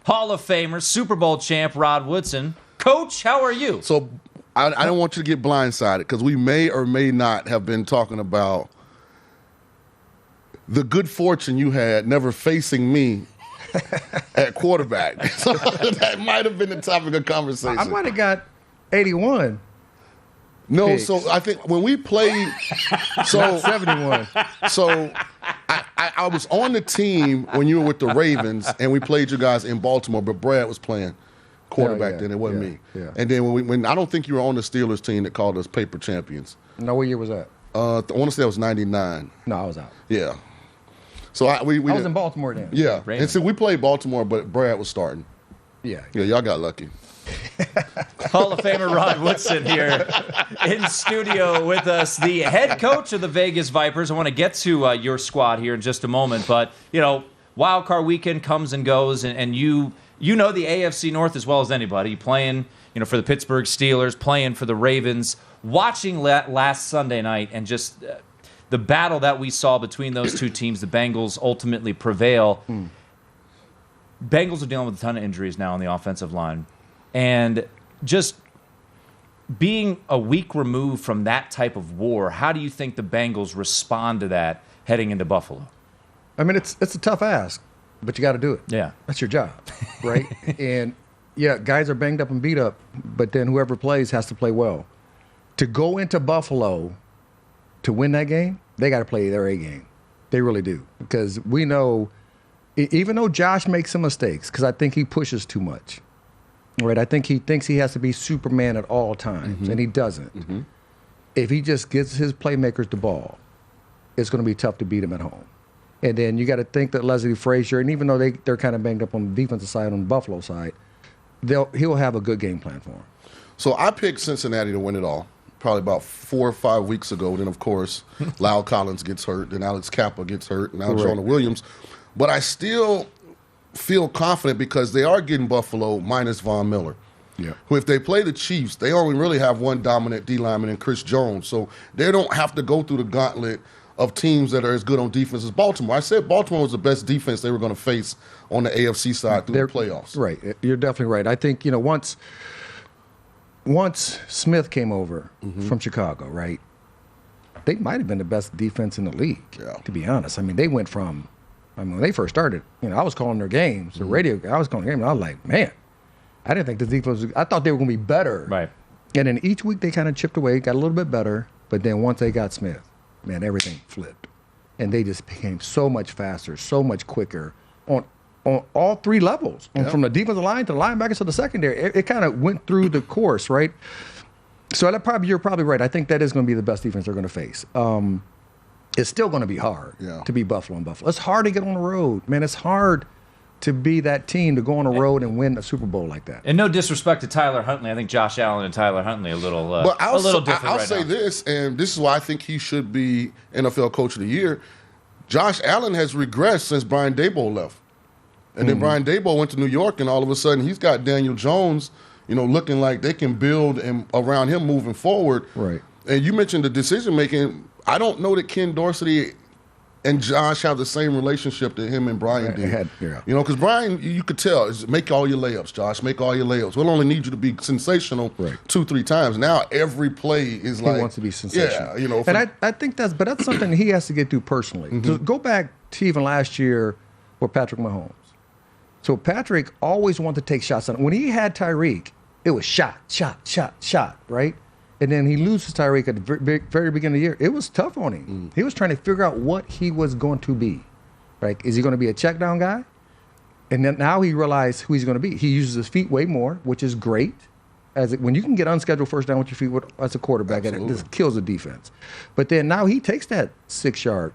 Hall of Famer, Super Bowl champ Rod Woodson. Coach, how are you? So I don't want you to get blindsided because we may or may not have been talking about the good fortune you had never facing me at quarterback. So that might have been the topic of conversation. I might have got 81. No, picks. so I think when we played, so 71. So I was on the team when you were with the Ravens, and we played you guys in Baltimore, but Brad was playing quarterback then. It wasn't me. Yeah. And then when I don't think you were on the Steelers team that called us paper champions. No, what year was that? I want to say it was 99. No, I was out. Yeah. So I was in Baltimore then. Yeah. Ravens. And so we played Baltimore, but Brad was starting. Yeah. Yeah, y'all got lucky. Hall of Famer Rod Woodson here in studio with us, the head coach of the Vegas Vipers. I want to get to your squad here in just a moment, but, wild card weekend comes and goes, and you know the AFC North as well as anybody. Playing, for the Pittsburgh Steelers, playing for the Ravens, watching last Sunday night, and just the battle that we saw between those two teams. The Bengals ultimately prevail. Bengals are dealing with a ton of injuries now on the offensive line. And just being a week removed from that type of war, how do you think the Bengals respond to that heading into Buffalo? I mean, it's a tough ask, but you got to do it. Yeah. That's your job, right? And, yeah, guys are banged up and beat up, but then whoever plays has to play well. To go into Buffalo to win that game, they got to play their A game. They really do. Because we know, even though Josh makes some mistakes, because I think he pushes too much, right? I think he thinks he has to be Superman at all times, and he doesn't. If he just gives his playmakers the ball, it's going to be tough to beat him at home. And then you got to think that Leslie Frazier, and even though they're kind of banged up on the defensive side, on the Buffalo side, he'll have a good game plan for him. So I picked Cincinnati to win it all, probably about 4 or 5 weeks ago. Then, of course, Lyle Collins gets hurt, then Alex Kappa gets hurt, and now Jonah Williams. But I still feel confident because they are getting Buffalo minus Von Miller. Yeah. Who, if they play the Chiefs, they only really have one dominant D lineman in Chris Jones. So they don't have to go through the gauntlet of teams that are as good on defense as Baltimore. I said Baltimore was the best defense they were going to face on the AFC side through the playoffs. Right. You're definitely right. I think, once Smith came over from Chicago, right, they might have been the best defense in the league, to be honest. I mean, they went from, when they first started, I was calling their games, the radio, I was calling the game, and I was like, man, I didn't think the defense I thought they were going to be better. Right. And then each week they kind of chipped away, got a little bit better, but then once they got Smith, man, everything flipped. And they just became so much faster, so much quicker on all three levels, from the defensive line to the linebackers to the secondary. It kind of went through the course, right? So you're probably right. I think that is going to be the best defense they're going to face. It's still going to be hard to beat Buffalo and Buffalo. It's hard to get on the road. Man, it's hard to be that team to go on the road and win a Super Bowl like that. And no disrespect to Tyler Huntley. I think Josh Allen and Tyler Huntley a little different I'll right say now. this, and this is why I think he should be NFL Coach of the Year. Josh Allen has regressed since Brian Daboll left. And then Brian Daboll went to New York, and all of a sudden he's got Daniel Jones, looking like they can build around him moving forward. Right. And you mentioned the decision-making. I don't know that Ken Dorsey and Josh have the same relationship that him and Brian did. Because Brian, you could tell, is make all your layups, Josh. Make all your layups. We'll only need you to be sensational 2-3 times. Now every play is he wants to be sensational. Yeah, and I think that's something he has to get through personally. To go back to even last year with Patrick Mahomes. So Patrick always wanted to take shots. When he had Tyreek, it was shot, right? And then he loses Tyreek at the very beginning of the year. It was tough on him. He was trying to figure out what he was going to be. Right? Is he going to be a check down guy? And then now he realized who he's going to be. He uses his feet way more, which is great. When you can get unscheduled first down with your feet as a quarterback, it just kills the defense. But then now he takes that 6-yard,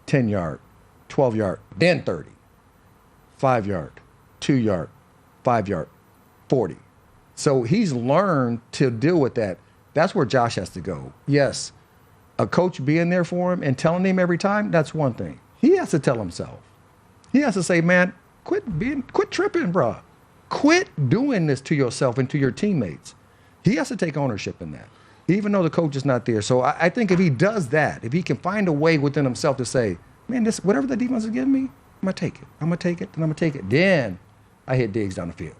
10-yard, 12-yard, then 30, 5-yard, 2-yard, 5-yard, 40. So he's learned to deal with that. That's where Josh has to go. Yes, a coach being there for him and telling him every time, that's one thing. He has to tell himself. He has to say, man, quit tripping, bro. Quit doing this to yourself and to your teammates. He has to take ownership in that, even though the coach is not there. So I think if he does that, if he can find a way within himself to say, man, whatever the defense is giving me, I'm going to take it. I'm going to take it, and I'm going to take it. Then I hit digs down the field.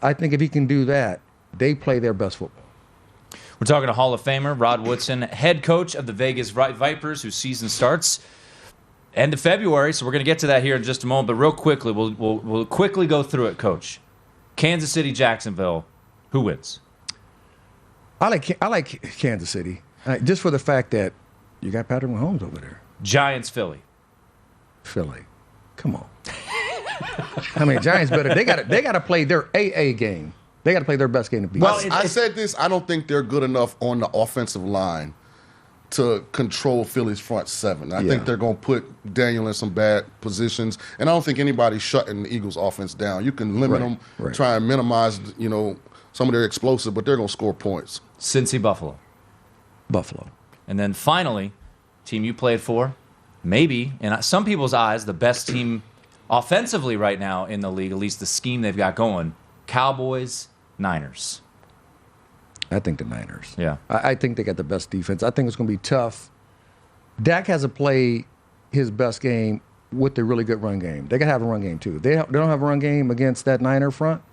I think if he can do that, they play their best football. We're talking to Hall of Famer Rod Woodson, head coach of the Vegas Vipers, whose season starts end of February. So we're going to get to that here in just a moment. But real quickly, we'll quickly go through it, Coach. Kansas City, Jacksonville, who wins? I like Kansas City, just for the fact that you got Patrick Mahomes over there. Giants, Philly. Philly, come on. I mean, Giants better. They got to play their AA game. They got to play their best game to beat. Well, I said this. I don't think they're good enough on the offensive line to control Philly's front seven. I think they're going to put Daniel in some bad positions, and I don't think anybody's shutting the Eagles' offense down. You can limit them, try and minimize, some of their explosive, but they're going to score points. Cincy, Buffalo. Buffalo. And then finally, team you played for, maybe, in some people's eyes, the best team offensively right now in the league, at least the scheme they've got going, Cowboys, Niners. I think the Niners. Yeah. I think they got the best defense. I think it's going to be tough. Dak hasn't played his best game with the really good run game. They got to have a run game, too. If they don't have a run game against that Niner front,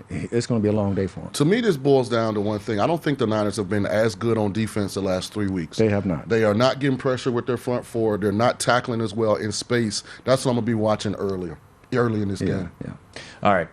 it's going to be a long day for them. To me, this boils down to one thing. I don't think the Niners have been as good on defense the last 3 weeks. They have not. They are not getting pressure with their front four. They're not tackling as well in space. That's what I'm going to be watching early in this game. Yeah. All right.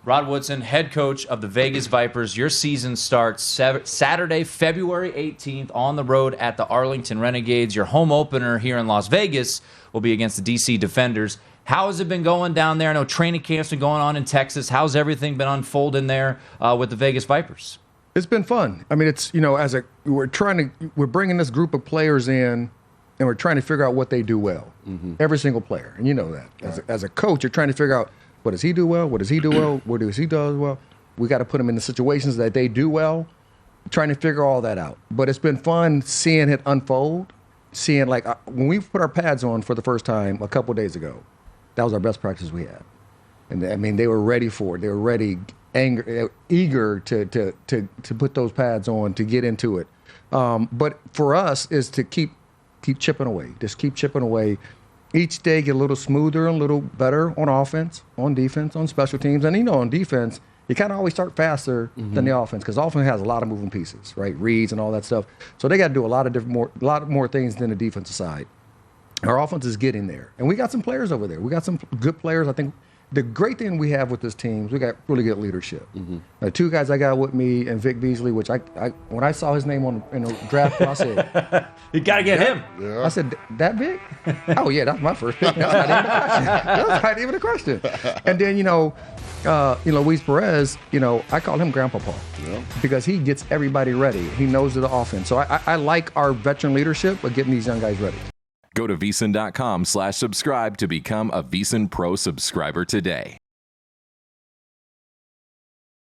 Rod Woodson, head coach of the Vegas Vipers. Your season starts Saturday, February 18th on the road at the Arlington Renegades. Your home opener here in Las Vegas will be against the D.C. Defenders. How has it been going down there? I know training camp's been going on in Texas. How's everything been unfolding there with the Vegas Vipers? It's been fun. I mean, it's, we're bringing this group of players in, and we're trying to figure out what they do well. Mm-hmm. Every single player. And you know that. As a coach, you're trying to figure out, what does he do well? What does he do well? What does he do well? We got to put them in the situations that they do well, trying to figure all that out. But it's been fun seeing it unfold, seeing, when we put our pads on for the first time a couple days ago, that was our best practice we had. And, I mean, they were ready for it. They were ready, eager to put those pads on, to get into it. But for us is to keep chipping away. Just keep chipping away. Each day get a little smoother, a little better on offense, on defense, on special teams. And, on defense, you kind of always start faster than the offense, because offense has a lot of moving pieces, right? Reads and all that stuff. So they got to do a lot more things than the defensive side. Our offense is getting there. And we got some players over there. We got some good players. I think the great thing we have with this team is we got really good leadership. Mm-hmm. The two guys I got with me, and Vic Beasley, which I when I saw his name in the draft, I said, you got to get him. Yeah. I said, that Vic? Oh, yeah, that's my first pick. That's not even a question. And then, Luis Perez, I call him Grandpapa because he gets everybody ready. He knows the offense. So I like our veteran leadership of getting these young guys ready. Go to VSiN.com/subscribe to become a VSiN Pro subscriber today.